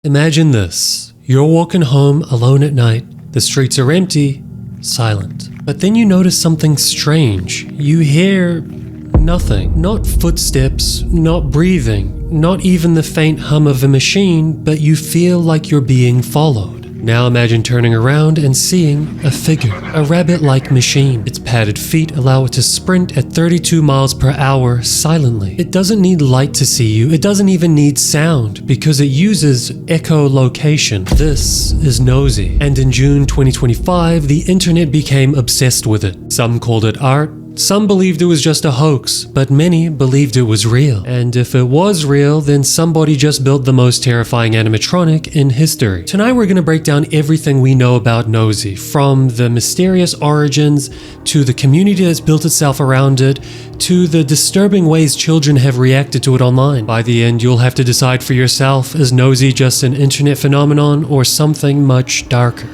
Imagine this. You're walking home alone at night. The streets are empty, silent. But then you notice something strange. You hear nothing. Not footsteps, not breathing, not even the faint hum of a machine, but you feel like you're being followed. Now imagine turning around and seeing a figure, a rabbit-like machine. Its padded feet allow it to sprint at 32 miles per hour silently. It doesn't need light to see you. It doesn't even need sound because it uses echolocation. This is Nosy. And in June 2025, the internet became obsessed with it. Some called it art. Some believed it was just a hoax, but many believed it was real. And if it was real, then somebody just built the most terrifying animatronic in history. Tonight we're going to break down everything we know about Nosy, from the mysterious origins, to the community that's built itself around it, to the disturbing ways children have reacted to it online. By the end, you'll have to decide for yourself, is Nosy just an internet phenomenon or something much darker?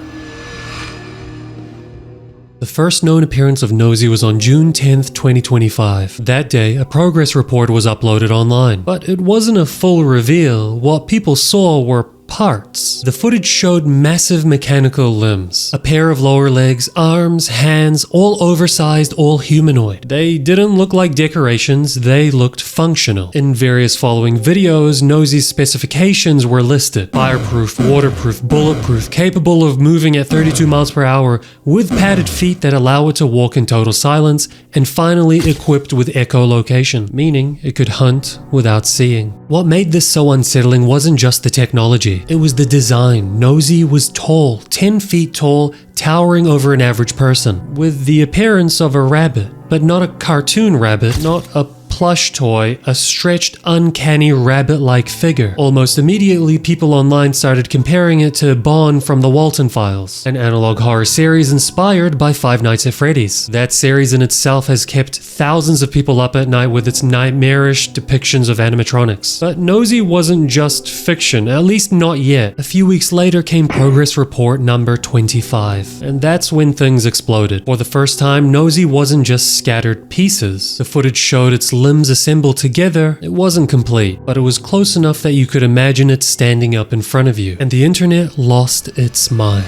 The first known appearance of Nosy was on June 10th, 2025. That day, a progress report was uploaded online. But it wasn't a full reveal. What people saw were parts. The footage showed massive mechanical limbs. A pair of lower legs, arms, hands, all oversized, all humanoid. They didn't look like decorations, they looked functional. In various following videos, Nosy's specifications were listed. Fireproof, waterproof, bulletproof, capable of moving at 32 miles per hour, with padded feet that allow it to walk in total silence, and finally equipped with echolocation, meaning it could hunt without seeing. What made this so unsettling wasn't just the technology. It was the design. Nosy was tall, 10 feet tall, towering over an average person, with the appearance of a rabbit, but not a cartoon rabbit, not a plush toy, a stretched, uncanny rabbit-like figure. Almost immediately, people online started comparing it to Bond from the Walton Files, an analog horror series inspired by Five Nights at Freddy's. That series in itself has kept thousands of people up at night with its nightmarish depictions of animatronics. But Nosy wasn't just fiction, at least not yet. A few weeks later came progress report number 25, and that's when things exploded. For the first time, Nosy wasn't just scattered pieces. The footage showed its limbs assembled together. It wasn't complete, but it was close enough that you could imagine it standing up in front of you, and the internet lost its mind.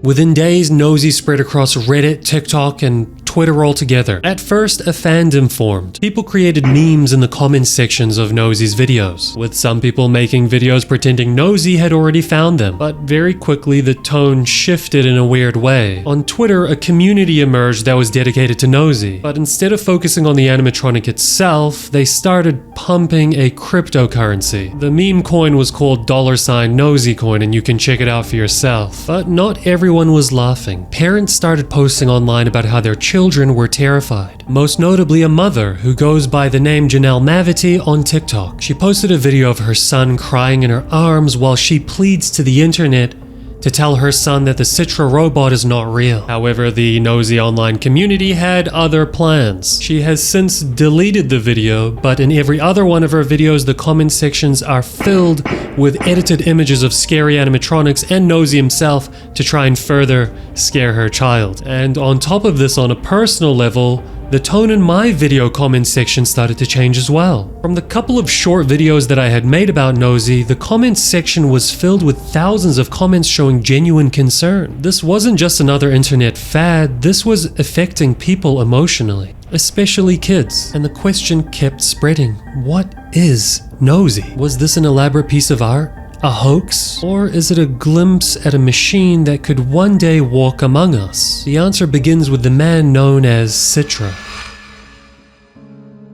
Within days, Nosy spread across Reddit, TikTok, and Twitter altogether. At first, a fandom formed. People created memes in the comments sections of Nosy's videos, with some people making videos pretending Nosy had already found them. But very quickly, the tone shifted in a weird way. On Twitter, a community emerged that was dedicated to Nosy, but instead of focusing on the animatronic itself, they started pumping a cryptocurrency. The meme coin was called $Nosy coin, and you can check it out for yourself. But not everyone was laughing. Parents started posting online about how their children were terrified. Most notably, a mother who goes by the name Janelle Mavity on TikTok. She posted a video of her son crying in her arms while she pleads to the internet to tell her son that the Citra robot is not real. However, the Nosy online community had other plans. She has since deleted the video, but in every other one of her videos, the comment sections are filled with edited images of scary animatronics and Nosy himself to try and further scare her child. And on top of this, on a personal level, the tone in my video comment section started to change as well. From the couple of short videos that I had made about Nosy, the comments section was filled with thousands of comments showing genuine concern. This wasn't just another internet fad, this was affecting people emotionally, especially kids. And the question kept spreading. What is Nosy? Was this an elaborate piece of art? A hoax? Or is it a glimpse at a machine that could one day walk among us? The answer begins with the man known as Citra.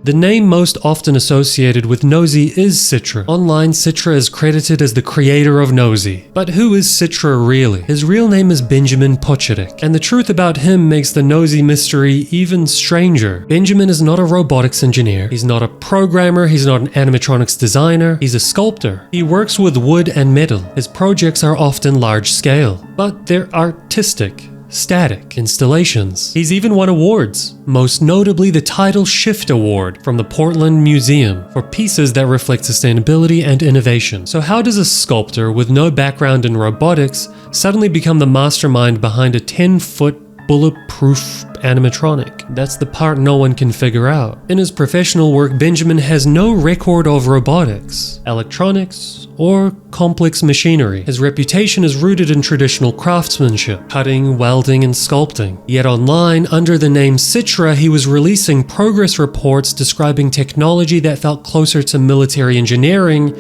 The name most often associated with Nosy is Citra. Online, Citra is credited as the creator of Nosy. But who is Citra really? His real name is Benjamin Pochadek, and the truth about him makes the Nosy mystery even stranger. Benjamin is not a robotics engineer, he's not a programmer, he's not an animatronics designer, he's a sculptor. He works with wood and metal. His projects are often large scale, but they're artistic. Static installations. He's even won awards, most notably the Tidal Shift Award from the Portland Museum for pieces that reflect sustainability and innovation. So how does a sculptor with no background in robotics suddenly become the mastermind behind a 10-foot bulletproof animatronic. That's the part no one can figure out. In his professional work, Benjamin has no record of robotics, electronics, or complex machinery. His reputation is rooted in traditional craftsmanship, cutting, welding, and sculpting. Yet online, under the name Citra, he was releasing progress reports describing technology that felt closer to military engineering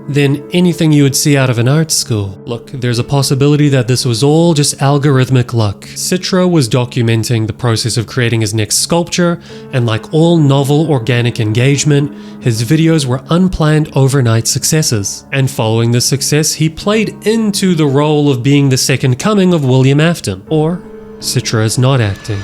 than anything you would see out of an art school. Look, there's a possibility that this was all just algorithmic luck. Citra was documenting the process of creating his next sculpture, and like all novel organic engagement, his videos were unplanned overnight successes. And following this success, he played into the role of being the second coming of William Afton. Or, Citra is not acting.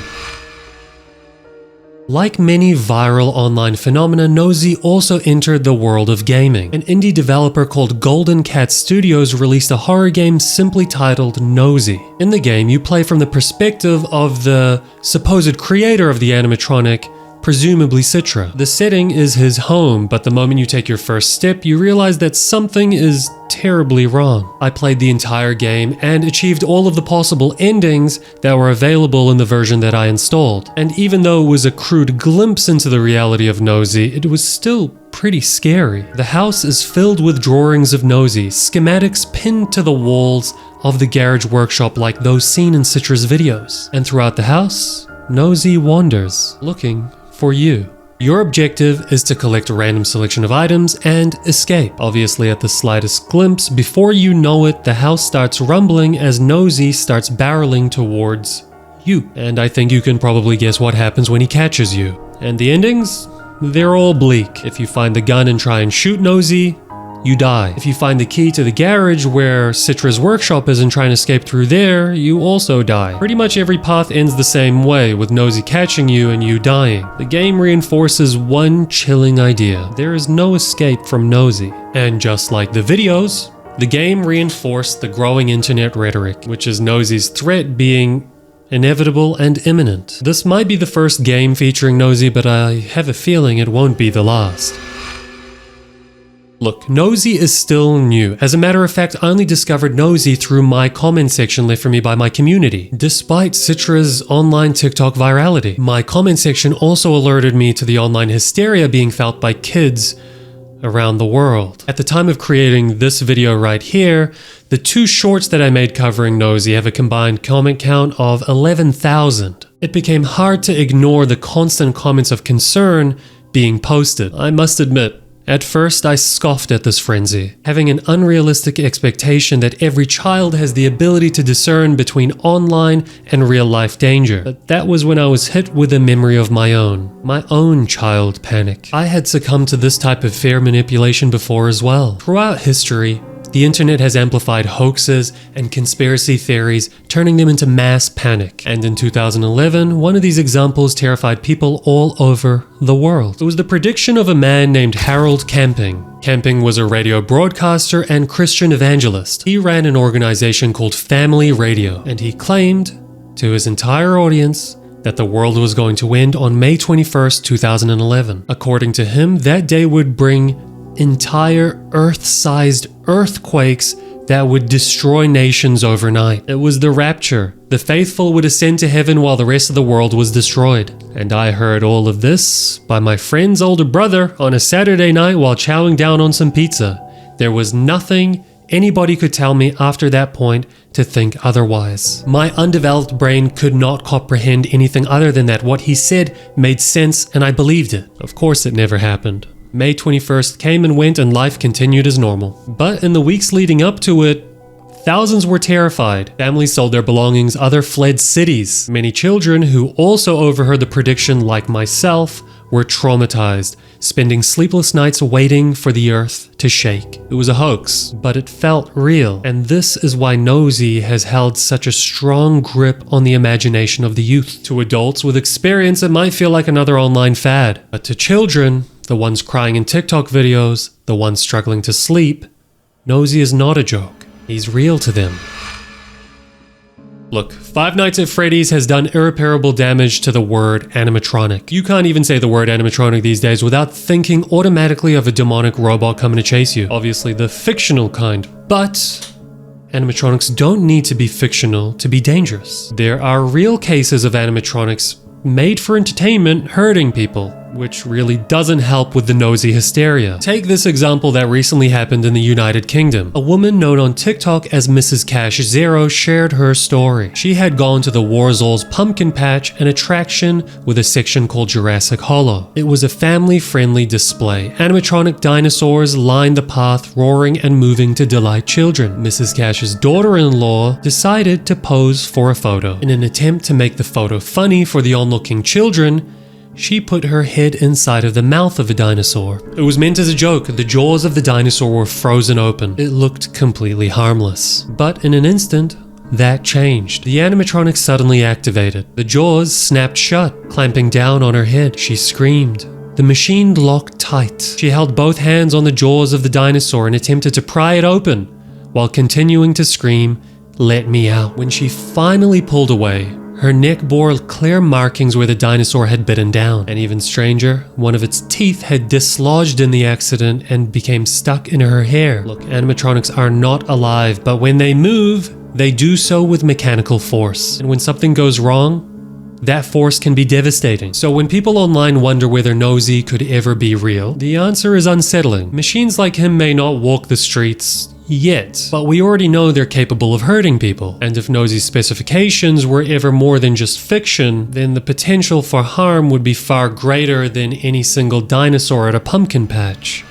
Like many viral online phenomena, Nosy also entered the world of gaming. An indie developer called Golden Cat Studios released a horror game simply titled Nosy. In the game, you play from the perspective of the supposed creator of the animatronic, presumably Citra. The setting is his home, but the moment you take your first step, you realize that something is terribly wrong. I played the entire game and achieved all of the possible endings that were available in the version that I installed. And even though it was a crude glimpse into the reality of Nosy, it was still pretty scary. The house is filled with drawings of Nosy, schematics pinned to the walls of the garage workshop like those seen in Citra's videos. And throughout the house, Nosy wanders, looking for you. Your objective is to collect a random selection of items and escape. Obviously, at the slightest glimpse, before you know it, the house starts rumbling as Nosy starts barreling towards you. And I think you can probably guess what happens when he catches you. And the endings? They're all bleak. If you find the gun and try and shoot Nosy, you die. If you find the key to the garage where Citra's workshop is and try and escape through there, you also die. Pretty much every path ends the same way, with Nosy catching you and you dying. The game reinforces one chilling idea: there is no escape from Nosy. And just like the videos, the game reinforced the growing internet rhetoric, which is Nosy's threat being inevitable and imminent. This might be the first game featuring Nosy, but I have a feeling it won't be the last. Look, Nosy is still new. As a matter of fact, I only discovered Nosy through my comment section left for me by my community. Despite Citra's online TikTok virality, my comment section also alerted me to the online hysteria being felt by kids around the world. At the time of creating this video right here, the 2 shorts that I made covering Nosy have a combined comment count of 11,000. It became hard to ignore the constant comments of concern being posted. I must admit, at first, I scoffed at this frenzy, having an unrealistic expectation that every child has the ability to discern between online and real-life danger. But that was when I was hit with a memory of my own child panic. I had succumbed to this type of fear manipulation before as well. Throughout history, the internet has amplified hoaxes and conspiracy theories, turning them into mass panic. And in 2011, one of these examples terrified people all over the world. It was the prediction of a man named Harold Camping. Camping was a radio broadcaster and Christian evangelist. He ran an organization called Family Radio, and he claimed to his entire audience that the world was going to end on May 21st, 2011. According to him, that day would bring entire Earth-sized earthquakes that would destroy nations overnight. It was the rapture. The faithful would ascend to heaven while the rest of the world was destroyed. And I heard all of this by my friend's older brother on a Saturday night while chowing down on some pizza. There was nothing anybody could tell me after that point to think otherwise. My undeveloped brain could not comprehend anything other than that what he said made sense, and I believed it. Of course it never happened. May 21st came and went and life continued as normal. But in the weeks leading up to it, thousands were terrified. Families sold their belongings, others fled cities. Many children who also overheard the prediction, like myself, were traumatized, spending sleepless nights waiting for the earth to shake. It was a hoax, but it felt real. And this is why Nosy has held such a strong grip on the imagination of the youth. To adults with experience, it might feel like another online fad. But to children, the ones crying in TikTok videos, the ones struggling to sleep, Nosy is not a joke. He's real to them. Look, Five Nights at Freddy's has done irreparable damage to the word animatronic. You can't even say the word animatronic these days without thinking automatically of a demonic robot coming to chase you. Obviously the fictional kind. But Animatronics don't need to be fictional to be dangerous. There are real cases of animatronics made for entertainment hurting people, which really doesn't help with the Nosy hysteria. Take this example that recently happened in the United Kingdom. A woman known on TikTok as Mrs. Cash Zero shared her story. She had gone to the Warzall's Pumpkin Patch, an attraction with a section called Jurassic Hollow. It was a family-friendly display. Animatronic dinosaurs lined the path, roaring and moving to delight children. Mrs. Cash's daughter-in-law decided to pose for a photo. In an attempt to make the photo funny for the onlooking children, she put her head inside of the mouth of a dinosaur. It was meant as a joke. The jaws of the dinosaur were frozen open. It looked completely harmless. But in an instant, that changed. The animatronic suddenly activated. The jaws snapped shut, clamping down on her head. She screamed. The machine locked tight. She held both hands on the jaws of the dinosaur and attempted to pry it open, while continuing to scream, "Let me out." When she finally pulled away, her neck bore clear markings where the dinosaur had bitten down. And even stranger, one of its teeth had dislodged in the accident and became stuck in her hair. Look, animatronics are not alive, but when they move, they do so with mechanical force. And when something goes wrong, that force can be devastating. So when people online wonder whether Nosy could ever be real, the answer is unsettling. Machines like him may not walk the streets yet, but we already know they're capable of hurting people. And if Nosy's specifications were ever more than just fiction, then the potential for harm would be far greater than any single dinosaur at a pumpkin patch.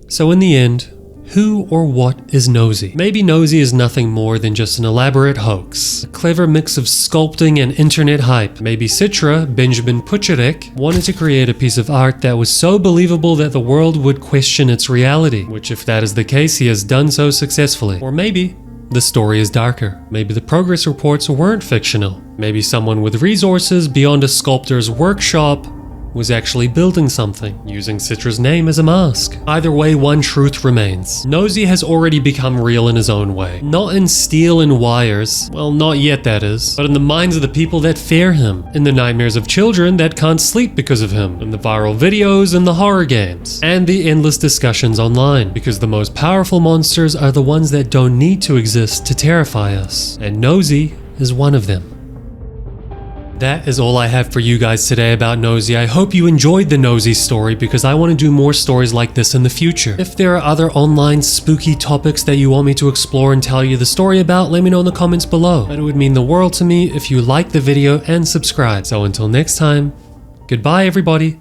So in the end, who or what is Nosy? Maybe Nosy is nothing more than just an elaborate hoax, a clever mix of sculpting and internet hype. Maybe Citra, Benjamin Pucherek, wanted to create a piece of art that was so believable that the world would question its reality, which if that is the case, he has done so successfully. Or maybe the story is darker. Maybe the progress reports weren't fictional. Maybe someone with resources beyond a sculptor's workshop was actually building something, using Citra's name as a mask. Either way, one truth remains. Nosy has already become real in his own way. Not in steel and wires, well, not yet that is, but in the minds of the people that fear him, in the nightmares of children that can't sleep because of him, in the viral videos and the horror games, and the endless discussions online, because the most powerful monsters are the ones that don't need to exist to terrify us, and Nosy is one of them. That is all I have for you guys today about Nosy. I hope you enjoyed the Nosy story because I want to do more stories like this in the future. If there are other online spooky topics that you want me to explore and tell you the story about, let me know in the comments below. But it would mean the world to me if you like the video and subscribe. So until next time, goodbye everybody.